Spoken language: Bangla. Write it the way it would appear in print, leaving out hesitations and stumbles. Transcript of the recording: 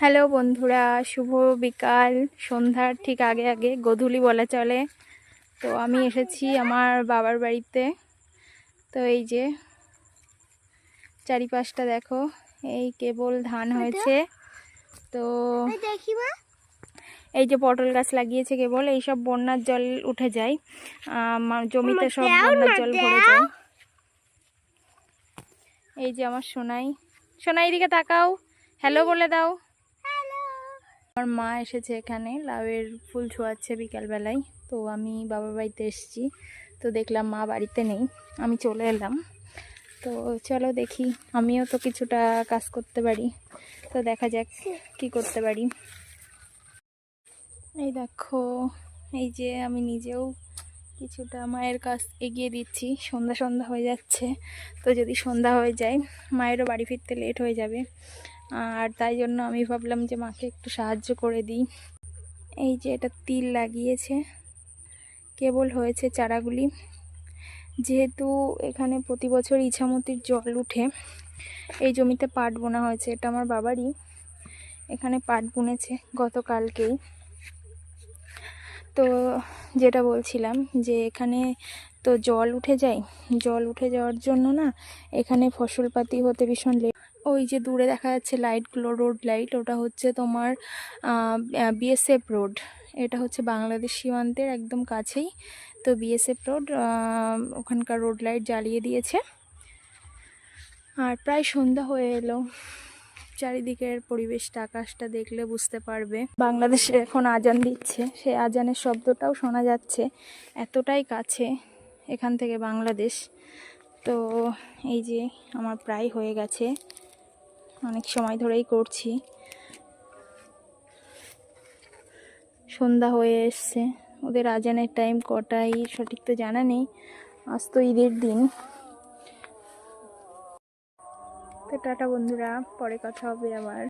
হ্যালো বন্ধুরা, শুভ বিকাল। সন্ধ্যার ঠিক আগে আগে গোধূলি বলা চলে। তো আমি এসেছি আমার বাবার বাড়িতে। তো এই যে চারিপাশটা দেখো, এই কেবল ধান হয়েছে। তো এই যে পটল গাছ লাগিয়েছে, কেবল এইসব বন্যার জল উঠে যায়, জমিতে সব বন্যার জল ভরে যায়। এই যে আমার সোনাই, সোনাই দিকে তাকাও, হ্যালো বলে দাও। আমার মা এসেছে এখানে, লাউয়ের ফুল ছোঁয়াচ্ছে বিকালবেলায়। তো আমি বাবার বাড়িতে এসেছি, তো দেখলাম মা বাড়িতে নেই, আমি চলে এলাম। তো চলো দেখি, আমিও তো কিছুটা কাজ করতে পারি, তো দেখা যাক কি করতে পারি। এই দেখো, এই যে আমি নিজেও কিছুটা মায়ের কাজ এগিয়ে দিচ্ছি। সন্ধ্যা সন্ধ্যা হয়ে যাচ্ছে, তো যদি সন্ধ্যা হয়ে যায় মায়েরও বাড়ি ফিরতে লেট হয়ে যাবে, আর তাই জন্য আমি ভাবলাম যে মাকে একটু সাহায্য করে দিই। এই যে এটা তিল লাগিয়েছে, কেবল হয়েছে চারাগুলি। যেহেতু এখানে প্রতি বছর ইছামতির জল উঠে, এই জমিতে পাট বোনা হয়েছে। এটা আমার বাবারই, এখানে পাট বুনেছে গতকালকেই। তো যেটা বলছিলাম যে এখানে তো জল উঠে যায়, জল উঠে যাওয়ার জন্য না এখানে ফসলপাতি হতে ভীষণ লেট। ওই যে দূরে দেখা যাচ্ছে লাইটগুলো, রোড লাইট, ওটা হচ্ছে তোমার বিএসএফ রোড। এটা হচ্ছে বাংলাদেশ সীমান্তের একদম কাছেই। তো বিএসএফ রোড, ওখানকার রোড লাইট জ্বালিয়ে দিয়েছে। আর প্রায় সন্ধ্যা হয়ে এলো, চারিদিকের পরিবেশটা, আকাশটা দেখলে বুঝতে পারবে। বাংলাদেশে এখন আজান দিচ্ছে, সেই আজানের শব্দটাও শোনা যাচ্ছে, এতটাই কাছে এখান থেকে বাংলাদেশ। তো এই যে আমার প্রায় হয়ে গেছে, অনেক সময় ধরেই করছি। সন্ধ্যা হয়ে এসছে, ওদের আজানের টাইম কটাই সঠিক তো জানা নেই, আজ তো ঈদের দিন। তো টাটা বন্ধুরা, পরে কথা হবে আবার।